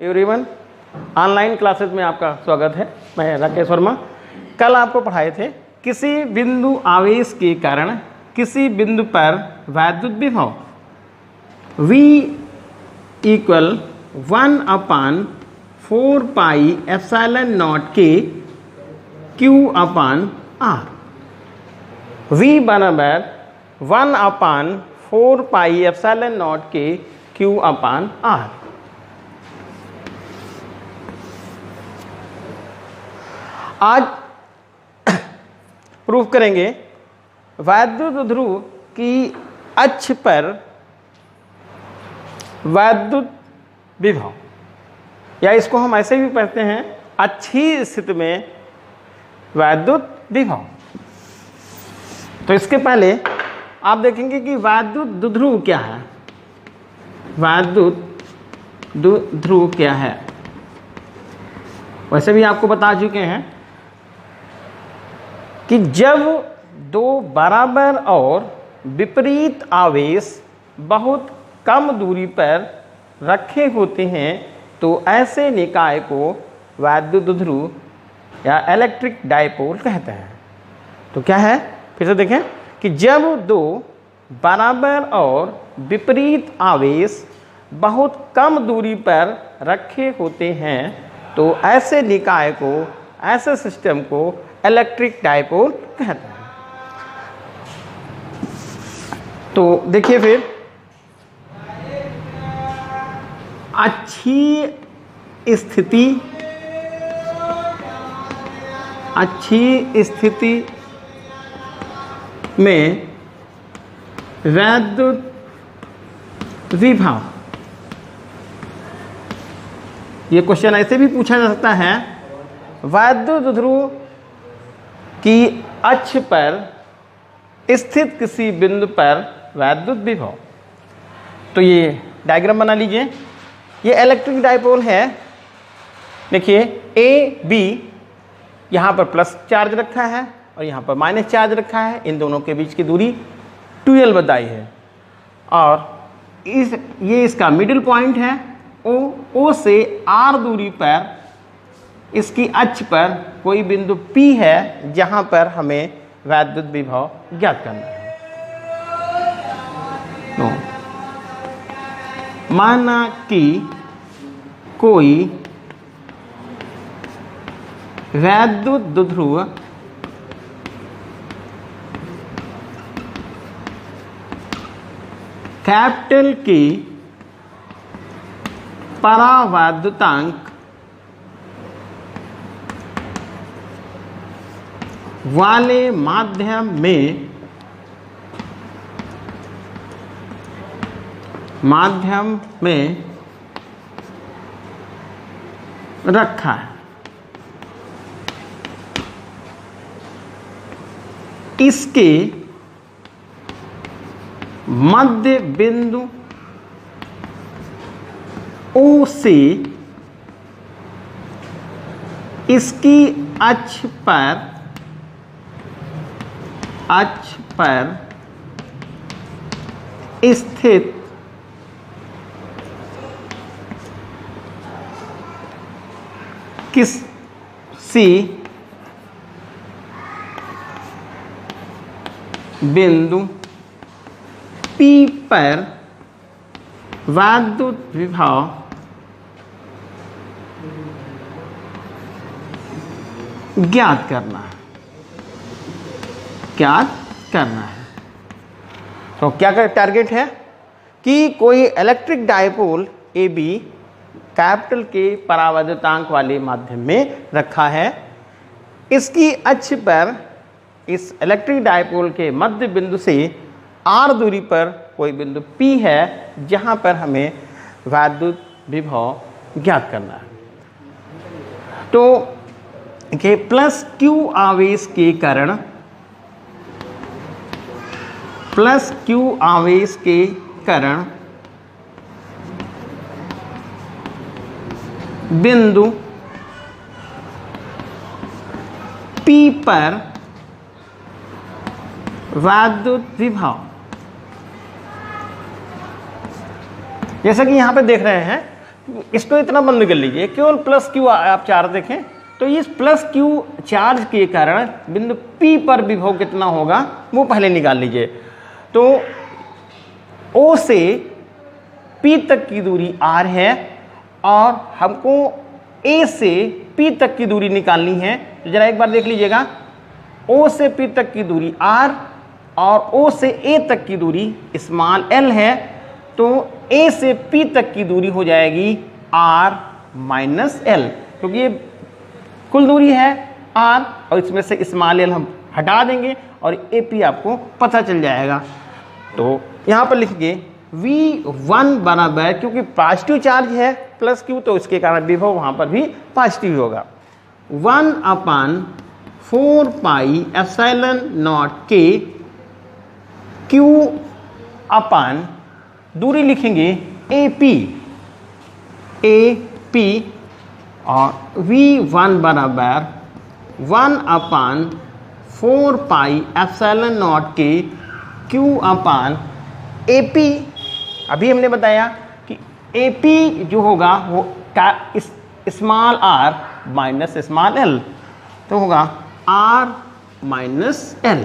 Everyone, online classes में आपका स्वागत है। मैं राकेश वर्मा। कल आपको पढ़ाए थे किसी बिंदु आवेश के कारण किसी बिंदु पर वैद्युत विभव V equal 1/4 pi epsilon not के Q/R। V बराबर 1/4 पाई एप्सिलॉन नॉट के Q/R। आज प्रूफ करेंगे वैद्युत ध्रुव की अक्ष पर वैद्युत विभव, या इसको हम ऐसे भी पढ़ते हैं अक्षीय स्थिति में वैद्युत विभव। तो इसके पहले आप देखेंगे कि वैद्युत द्विध्रुव क्या है। वैद्युत द्विध्रुव क्या है वैसे भी आपको बता चुके हैं कि जब दो बराबर और विपरीत आवेश बहुत कम दूरी पर रखे होते हैं तो ऐसे निकाय को वैद्युत ध्रुव या इलेक्ट्रिक डायपोल कहते हैं। तो क्या है, फिर से देखें कि जब दो बराबर और विपरीत आवेश बहुत कम दूरी पर रखे होते हैं तो ऐसे निकाय को, ऐसे सिस्टम को इलेक्ट्रिक डायपोल कहते हैं। तो देखिए फिर अच्छी स्थिति में वैद्युत विभव, ये क्वेश्चन ऐसे भी पूछा जा सकता है, वैद्युत ध्रुव की अक्ष पर स्थित किसी बिंदु पर वैद्युत विभव। तो ये डायग्राम बना लीजिए। ये इलेक्ट्रिक डायपोल है। देखिए ए बी, यहाँ पर प्लस चार्ज रखा है और यहाँ पर माइनस चार्ज रखा है। इन दोनों के बीच की दूरी 2L बताई है और ये इसका मिडिल पॉइंट है। O से R दूरी पर इसकी अक्ष पर कोई बिंदु P है जहां पर हमें वैद्युत विभव ज्ञात करना है। तो माना कि कोई वैद्युत द्विध्रुव कैपिटल की परावैद्युतांक वाले माध्यम में रखा है। इसके मध्य बिंदु O से इसकी अक्ष पर स्थित किसी बिंदु P पर वैद्युत विभव ज्ञात करना है। तो क्या टारगेट है कि कोई electric dipole A B capital के परावैद्युतांक वाले माध्यम में रखा है। इसकी अक्ष पर इस इलेक्ट्रिक डायपोल के मध्य बिंदु से R दूरी पर कोई बिंदु P है जहां पर हमें वैद्युत विभव ज्ञात करना है। तो के प्लस Q आवेश के कारण बिंदु P पर वैद्युत विभव, जैसा कि यहां पे देख रहे हैं इसको इतना बंद कर लीजिए, केवल प्लस क्यू आप चार्ज देखें तो इस प्लस क्यू चार्ज के कारण बिंदु P पर विभव कितना होगा वो पहले निकाल लीजिए। तो O से P तक की दूरी R है और हमको A से P तक की दूरी निकालनी है। तो जरा एक बार देख लीजिएगा, O से P तक की दूरी R और O से A तक की दूरी स्मॉल l है। तो A से P तक की दूरी हो जाएगी R माइनस L, क्योंकि ये कुल दूरी है R और इसमें से स्मॉल l हम हटा देंगे और AP आपको पता चल जाएगा। तो यहाँ पर लिखिए V1 बराबर, क्योंकि पॉजिटिव चार्ज है प्लस Q तो इसके कारण विभव वहाँ पर भी पॉजिटिव होगा, 1/4 पाई एप्सिलॉन नॉट K Q अपान दूरी लिखेंगे AP और V1 बराबर 1/4 पाई epsilon not K Q upon AP। अभी हमने बताया कि AP जो होगा वो small r minus small l, तो होगा r माइनस l।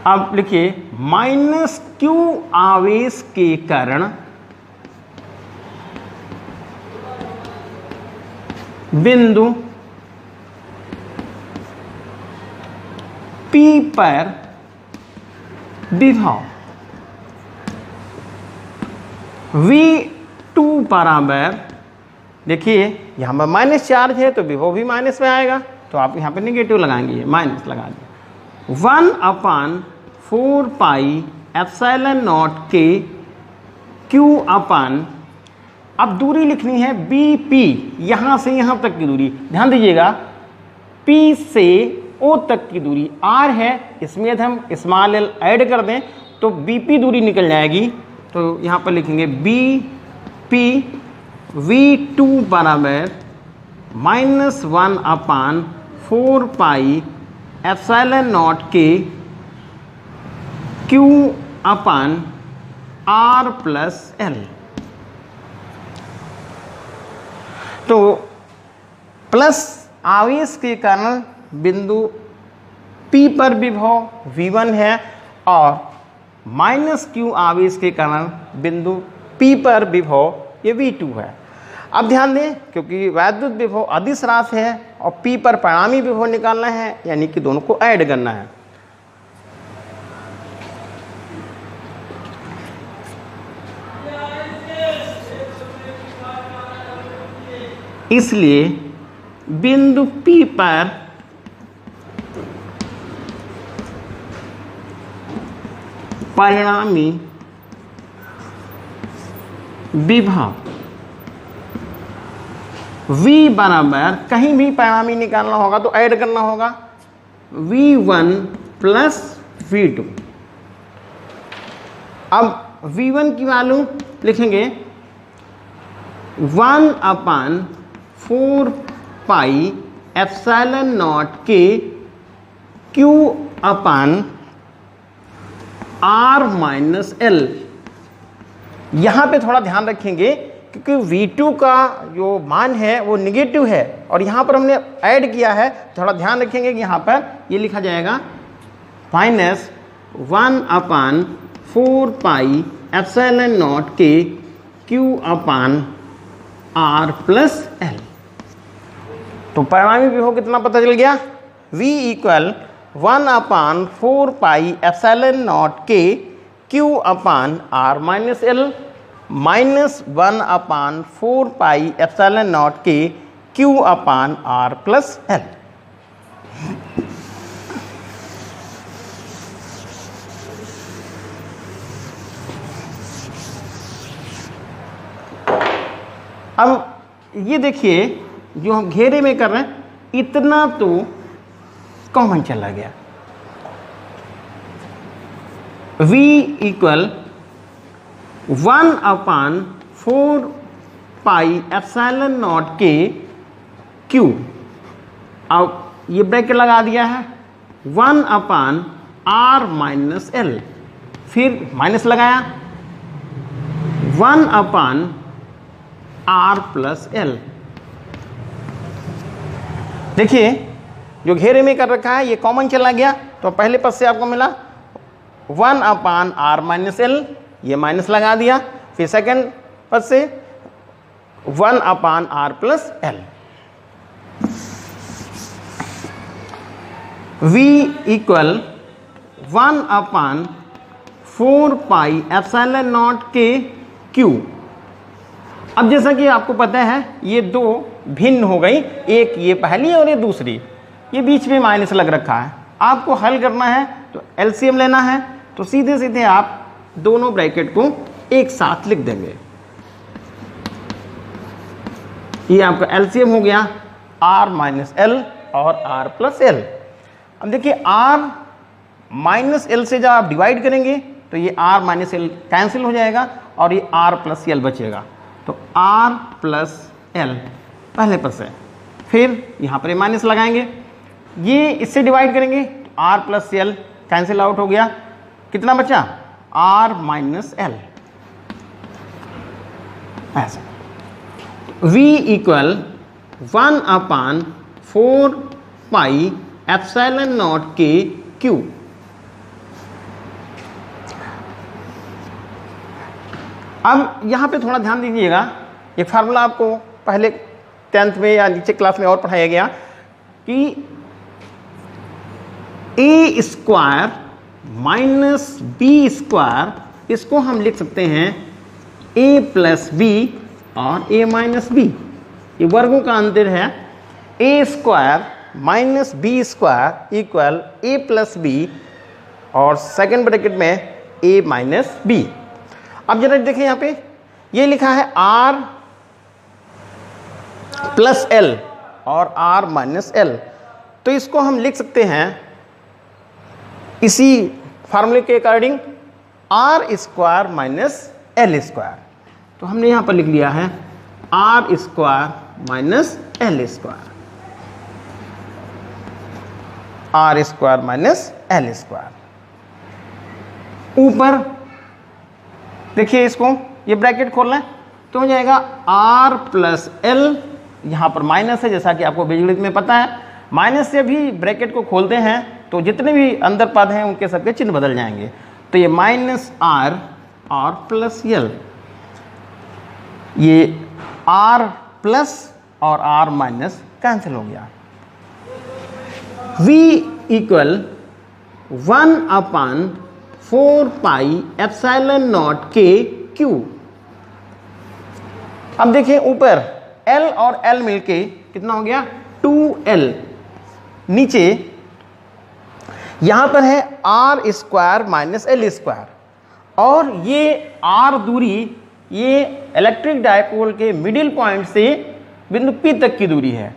अब लिखिए माइनस Q आवेश के कारण बिंदु P पर विभव V2 बराबर, देखिए यहाँ पर माइनस चार्ज है तो विभव भी माइनस में आएगा, तो आप यहाँ पे नेगेटिव लगाएंगे, माइनस लगा दिए, 1/4 पाई एप्सिलॉन नॉट K Q अपान, अब दूरी लिखनी है BP, यहाँ से यहाँ तक की दूरी, ध्यान दीजिएगा P से O तक की दूरी R है, इसमें यदि हम स्मॉल l ऐड कर दें तो BP दूरी निकल जाएगी। तो यहाँ पर लिखेंगे BP V2 बराबर -1/4 पाई epsilon not K Q upon R plus L। तो प्लस आवेश के कारण बिंदु P पर विभव V1 है और माइनस Q आवेश के कारण बिंदु P पर विभव ये V2 है। अब ध्यान दें, क्योंकि वैद्युत विभव अदिश राशि है और P पर परिणामी विभव निकालना है, यानी कि दोनों को ऐड करना है। इसलिए बिंदु P पर परिणामी विभव V बराबर, कहीं भी परिणामी निकालना होगा तो ऐड करना होगा, V1 प्लस V2। अब V1 की वैल्यू लिखेंगे 1/4 पाई epsilon not K Q upon R minus L। यहाँ पे थोड़ा ध्यान रखेंगे क्योंकि V2 का जो मान है वो निगेटिव है और यहाँ पर हमने ऐड किया है, थोड़ा ध्यान रखेंगे कि यहाँ पर ये लिखा जाएगा -1/4 पाई epsilon not K Q upon R plus L। तो परिणामी विभव कितना पता चल गया, V equal 1/4 pi epsilon not K Q upon R minus L minus 1/4 pi epsilon not K Q upon R plus L। अब ये देखिए जो हम घेरे में कर रहे हैं इतना तो कॉमन चला गया, V equal 1/4 pi epsilon not के क्यू। अब ये ब्रैकेट लगा दिया है 1 अपान आर माइनस एल, फिर माइनस लगाया 1 अपान आर प्लस एल। देखिए जो घेरे में कर रखा है ये कॉमन चला गया, तो पहले पद से आपको मिला 1 अपान आर माइनस एल, ये माइनस लगा दिया, फिर सेकंड पद से 1 upon r plus l. v equal 1 upon 4 pi epsilon not के क्यू। अब जैसा कि आपको पता है ये दो भिन्न हो गई, एक ये पहली और ये दूसरी, ये बीच में माइनस लग रखा है। आपको हल करना है तो एलसीएम लेना है, तो सीधे सीधे आप दोनों ब्रैकेट को एक साथ लिख देंगे। ये आपका एलसीएम हो गया आर माइनस एल और आर प्लस एल। अब देखिए आर माइनस एल से जब आप डिवाइड करेंगे तो ये आर माइनस एल कैंसिल हो जाएगा और ये आर प्लस एल बचेगा, तो आर प्लस एल पहले पद से, फिर यहाँ पर माइनस लगाएंगे, ये इससे डिवाइड करेंगे तो R plus L cancel out हो गया, कितना बचा आर माइनस एल। ऐसा v equal 1 upon 4 pi epsilon not के क्यू। अब यहाँ पे थोड़ा ध्यान दीजिएगा, ये फार्मूला आपको पहले 10th में या नीचे क्लास में और पढ़ाया गया कि ए स्क्वायर माइनस बी स्क्वायर, इसको हम लिख सकते हैं ए प्लस बी और ए माइनस बी, ये वर्गों का अंतर है। A square minus b square equal a plus b और सेकेंड ब्रैकेट में ए माइनस बी। अब जरा देखें यहाँ पे ये लिखा है आर प्लस एल और आर माइनस एल, तो इसको हम लिख सकते हैं इसी फार्मूले के according R square minus L square. तो हमने यहाँ पर लिख लिया है R square minus L square, R square minus L square. ऊपर देखिए इसको, ये ब्रैकेट खोलना है तो हो जाएगा आर प्लस एल, यहाँ पर माइनस है जैसा कि आपको बीजगणित में पता है, माइनस से भी ब्रैकेट को खोलते हैं तो जितने भी अंदर पद हैं उनके सबके चिन्ह बदल जाएंगे, तो ये माइनस आर और प्लस एल, ये आर प्लस और आर माइनस कैंसिल हो गया। v equal 1 upon 4 pi epsilon not के क्यू। अब देखिए ऊपर L और L मिलके कितना हो गया 2L, नीचे यहां पर है R square minus L square, और ये आर दूरी ये इलेक्ट्रिक डायपोल के मिडिल पॉइंट से बिंदु P तक की दूरी है,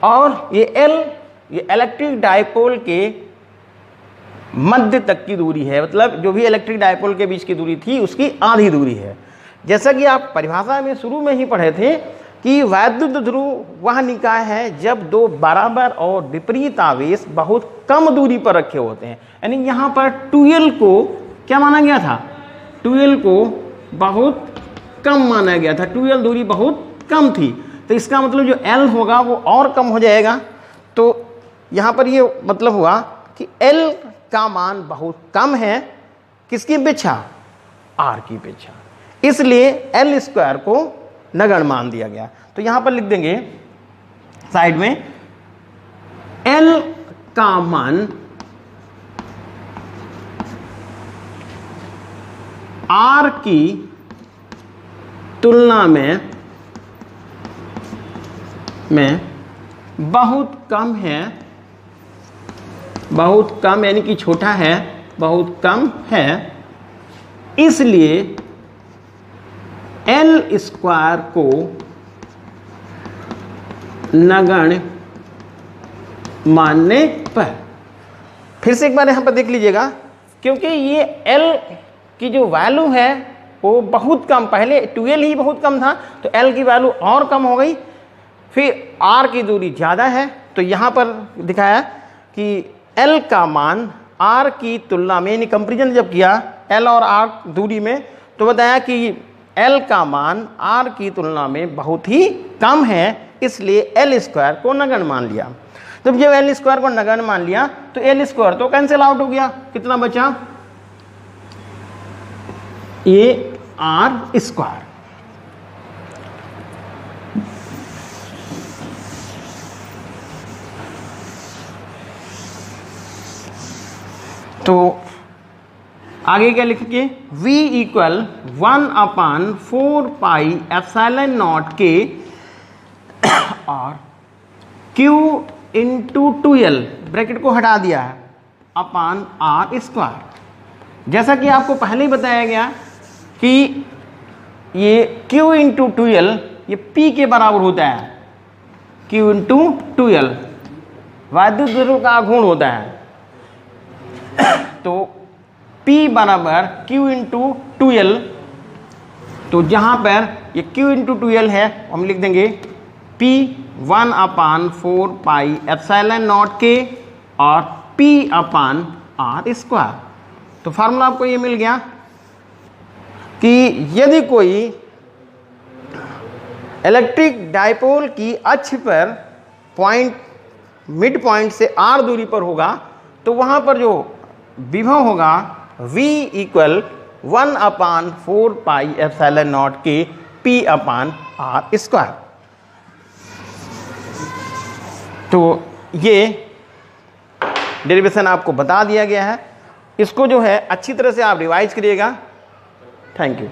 और ये L ये इलेक्ट्रिक डायपोल के मध्य तक की दूरी है, मतलब जो भी इलेक्ट्रिक डायपोल के बीच की दूरी थी उसकी आधी दूरी है। जैसा कि आप परिभाषा में शुरू में ही पढ़े थे कि वैद्युत ध्रुव वह निकाय है जब दो बराबर और विपरीत आवेश बहुत कम दूरी पर रखे होते हैं, यानी यहाँ पर 2L को क्या माना गया था, 2L को बहुत कम माना गया था, 2L दूरी बहुत कम थी, तो इसका मतलब जो L होगा वो और कम हो जाएगा। तो यहाँ पर ये मतलब हुआ कि L का मान बहुत कम है, किसकी अपेक्षा, R की अपेक्षा, इसलिए L स्क्वायर को नगण्य मान दिया गया। तो यहाँ पर लिख देंगे साइड में L का मान R की तुलना में बहुत कम है, बहुत कम यानी कि छोटा है, बहुत कम है, इसलिए L स्क्वायर को नगण्य मानने पर, फिर से एक बार यहाँ पर देख लीजिएगा, क्योंकि ये L की जो वैल्यू है वो बहुत कम, पहले 2L ही बहुत कम था तो L की वैल्यू और कम हो गई, फिर R की दूरी ज़्यादा है तो यहाँ पर दिखाया कि L का मान R की तुलना में, यानी कंपेरिजन जब किया L और R दूरी में, तो बताया कि L का मान R की तुलना में बहुत ही कम है, इसलिए L स्क्वायर को नगण्य मान लिया। तो जब L स्क्वायर को नगण्य मान लिया तो L स्क्वायर तो कैंसिल आउट हो गया, कितना बचा, ये R स्क्वायर। तो आगे क्या लिखेंगे, V इक्वल 1/4πε0K और Q इंटू 2L, ब्रैकेट को हटा दिया है, अपान R स्क्वायर। जैसा कि आपको पहले ही बताया गया कि ये Q इंटू 2L ये P के बराबर होता है, Q इंटू 2L वैद्युत ध्रुव का आघूर्ण होता है। तो P बराबर Q इंटू 2L, तो जहाँ पर ये Q इंटू 2L है हम लिख देंगे P 1/4πε0K और P अपान R स्क्वायर। तो फार्मूला आपको ये मिल गया कि यदि कोई इलेक्ट्रिक डायपोल की अक्ष पर पॉइंट, मिड पॉइंट से R दूरी पर होगा तो वहाँ पर जो विभव होगा V इक्वल 1/4πε0K P अपान R स्क्वायर। तो ये डेरिवेशन आपको बता दिया गया है, इसको जो है अच्छी तरह से आप रिवाइज करिएगा। Thank you.